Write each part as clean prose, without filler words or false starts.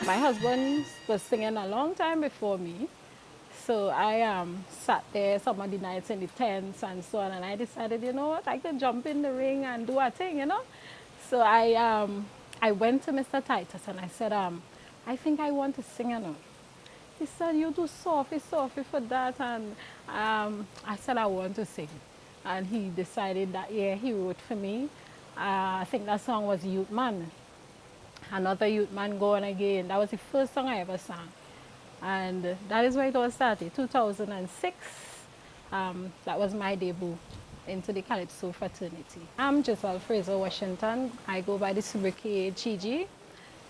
My husband was singing a long time before me. So I sat there some of the nights in the tents and so on, and I decided, you know what, I could jump in the ring and do a thing, you know. So I went to Mr. Titus and I said, I think I want to sing, you know. He said, you do softy, softy for that, and I said I want to sing, and he decided that yeah, he wrote for me. I think that song was Youth Man, another Youth Man Gone Again. That was the first song I ever sang. And that is where it all started, 2006. That was my debut into the Calypso fraternity. I'm Giselle Fraser Washington. I go by the sobriquet Gigi,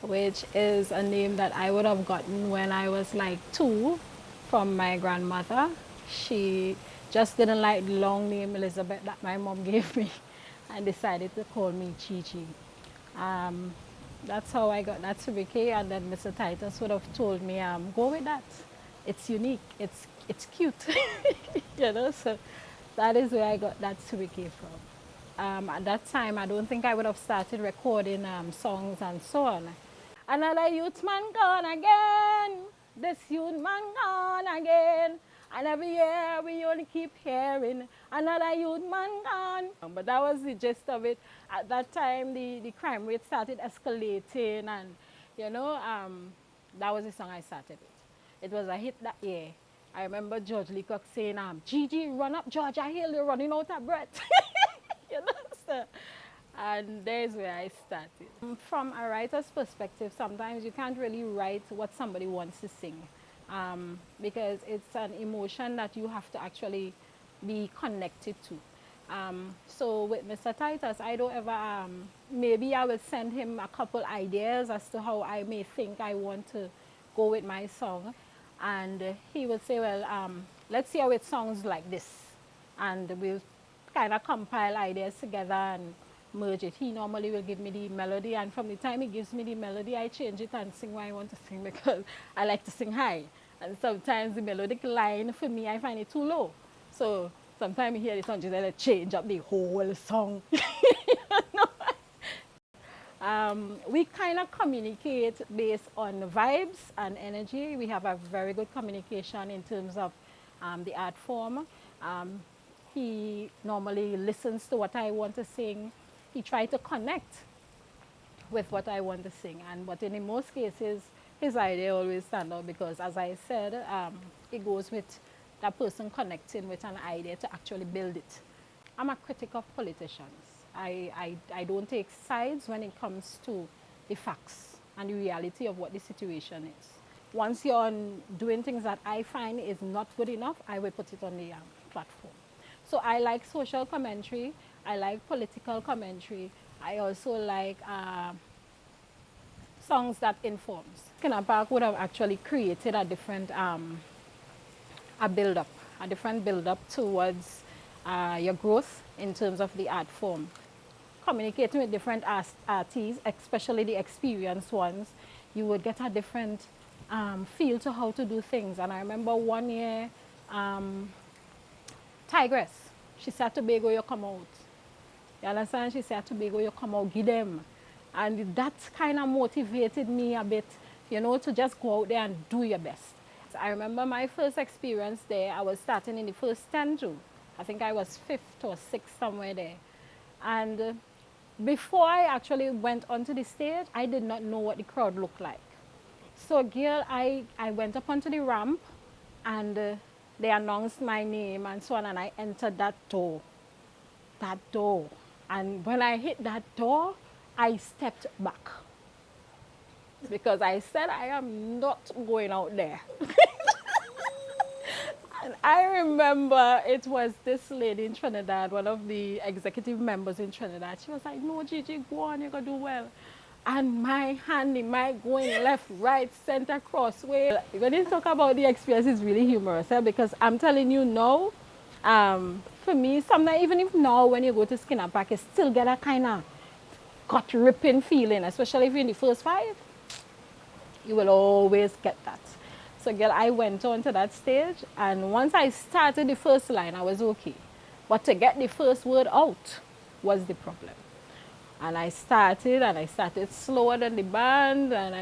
which is a name that I would have gotten when I was like 2 from my grandmother. She just didn't like the long name Elizabeth that my mom gave me and decided to call me Gigi. That's how I got that sobriquet, and then Mr. Titus would have told me, go with that. It's unique, it's cute, you know, so that is where I got that sobriquet from. At that time, I don't think I would have started recording songs and so on. Another youth man gone again, this youth man gone again. And every year we only keep hearing another youth man gone. But that was the gist of it. At that time, the crime rate started escalating, and you know, that was the song I started with. It was a hit that year. I remember George Leacock saying, Gigi, run up, George, I hear you're running out of breath. You know, so, and there's where I started. From a writer's perspective, sometimes you can't really write what somebody wants to sing. Because it's an emotion that you have to actually be connected to. So with Mr. Titus, I don't ever, maybe I will send him a couple ideas as to how I may think I want to go with my song. And he will say, well, let's see how it sounds like this. And we'll kind of compile ideas together and merge it. He normally will give me the melody, and from the time he gives me the melody, I change it and sing what I want to sing, because I like to sing high. And sometimes the melodic line, for me, I find it too low. So sometimes you hear the song, just like change up the whole song. We kind of communicate based on vibes and energy. We have a very good communication in terms of the art form. He normally listens to what I want to sing. He tries to connect with what I want to sing. But in most cases, his idea always stands out, because, as I said, it goes with that person connecting with an idea to actually build it. I'm a critic of politicians. I don't take sides when it comes to the facts and the reality of what the situation is. Once you're on doing things that I find is not good enough, I will put it on the platform. So I like social commentary, I like political commentary, I also like songs that informs. Skinner Park would have actually created a different a different build-up towards your growth in terms of the art form. Communicating with different artists, especially the experienced ones, you would get a different feel to how to do things. And I remember one year, Tigress, she said, Tobago, you come out. You understand? She said, Tobago, you come out, give them. And that kind of motivated me a bit, you know, to just go out there and do your best. I remember my first experience there, I was starting in the first 10 too. I think I was 5th or 6th, somewhere there. And before I actually went onto the stage, I did not know what the crowd looked like. So, girl, I went up onto the ramp, and they announced my name and so on, and I entered that door. And when I hit that door, I stepped back, because I said I am not going out there. And I remember it was this lady in Trinidad, one of the executive members in Trinidad. She was like, no, Gigi, go on, you're going to do well. And my hand in my going left, right, center, crossway. When you talk about the experience, it's really humorous, because I'm telling you now, for me, sometimes even if now when you go to Skinner Park, you still get a kind of gut-ripping feeling, especially if you're in the first 5. You will always get that. So girl, I went on to that stage, and once I started the first line, I was okay. But to get the first word out was the problem. And I started slower than the band, and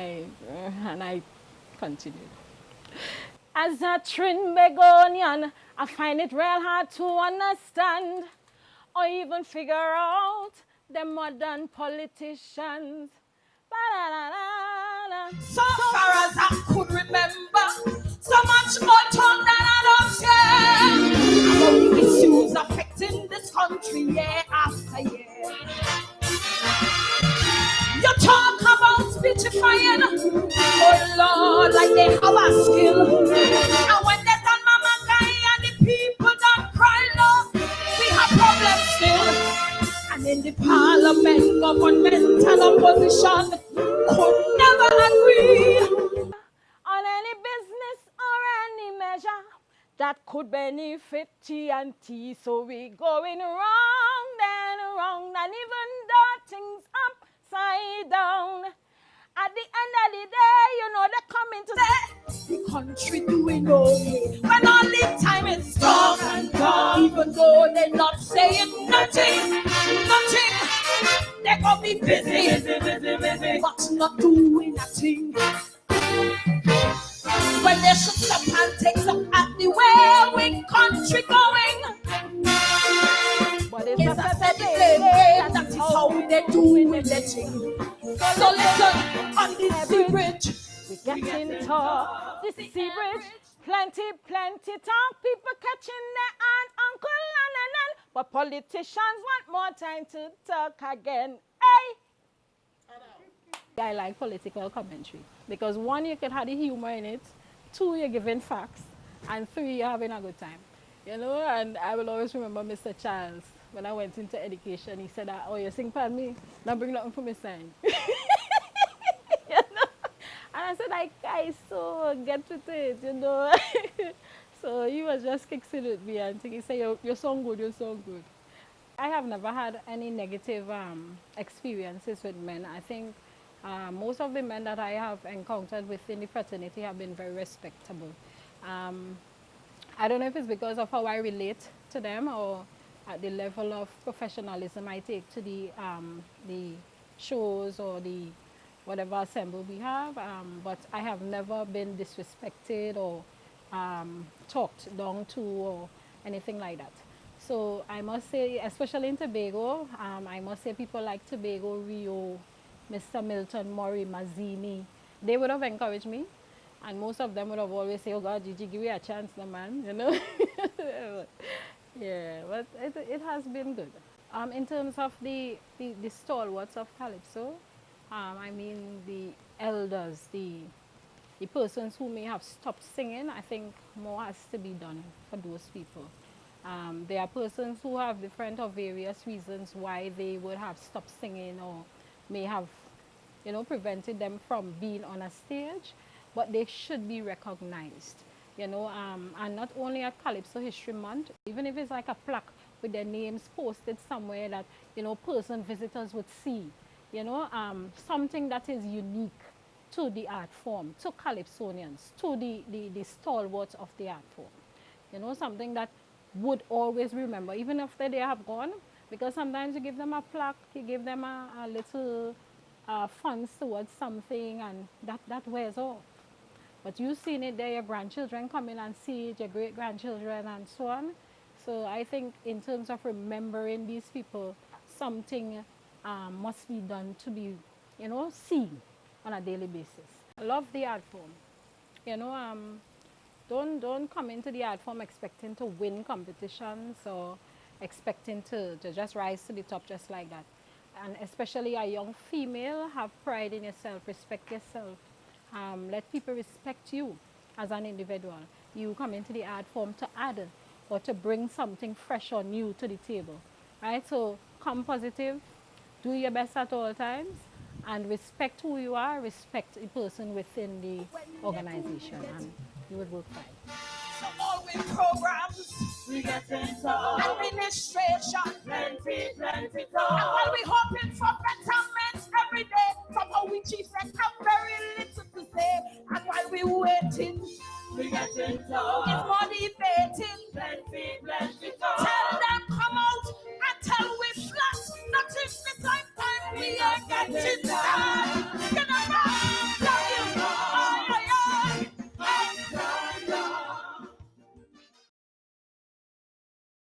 I continued. As a Trinbagonian, I find it real hard to understand or even figure out the modern politicians. So far as I could remember, so much more talk than I don't share about the issues affecting this country year after year. You talk about speechifying, oh Lord, like they have a skill. And when they done Mama Guy and the people don't cry, Lord, we have problems still. And in the parliament, governmental opposition could never agree On any business or any measure that could benefit TNT. So we going round and round, and even though things upside down, at the end of the day, you know they're coming to say the country doing okay when all the time is strong and gone. Even though they're not saying nothing, they're gonna be busy, but not doing nothing. When they should stop and take look at the way we country going. But it's a that is how they do their thing. So listen, on this sea bridge, we getting tall. This sea bridge, plenty talk. People catching their aunt, uncle, and. But politicians want more time to talk again. Hey! I like political commentary because one, you can have the humor in it, two, you're giving facts, and three, you're having a good time. You know, and I will always remember Mr. Charles when I went into education. He said, "Oh, you sing pardon me? Don't bring nothing for me sign." You know? And I said, I so get with it, you know. So he was just kicking with me and he said, you sound good, you sound good. I have never had any negative experiences with men. I think most of the men that I have encountered within the fraternity have been very respectable. I don't know if it's because of how I relate to them or at the level of professionalism I take to the shows or the whatever assemble we have, but I have never been disrespected or talked down to or anything like that. So I must say, especially in Tobago, I must say people like Tobago, Rio, Mr. Milton, Murray, Mazzini, they would have encouraged me. And most of them would have always said, oh God, Gigi, give me a chance, the man, you know. Yeah, but it has been good. In terms of the stalwarts of Calypso, I mean the elders, the persons who may have stopped singing, I think more has to be done for those people. There are persons who have different or various reasons why they would have stopped singing or may have, you know, prevented them from being on a stage, but they should be recognized, you know, and not only at Calypso History Month, even if it's like a plaque with their names posted somewhere that, you know, visitors would see, you know, something that is unique to the art form, to Calypsonians, to the stalwarts of the art form, you know, something that would always remember, even after they have gone, because sometimes you give them a plaque, you give them a little funds towards something, and that wears off. But you've seen it there, your grandchildren come in and see it, your great-grandchildren and so on. So I think in terms of remembering these people, something must be done to be, you know, seen on a daily basis. I love the art form. You know, don't come into the art form expecting to win competitions or expecting to just rise to the top just like that. And especially a young female, have pride in yourself, respect yourself. Let people respect you as an individual. You come into the art form to add or to bring something fresh or new to the table, right? So come positive, do your best at all times, and respect who you are, respect the person within the organization, and you would work fine. So all with programs, we get things on. Administration, plenty talk. And while we hoping for betterment every day, from our chief have very little to say. And while we waiting We getting tough. It's motivating. Plenty tough. Tell them come out and tell we flat. Not if the time we are getting tough.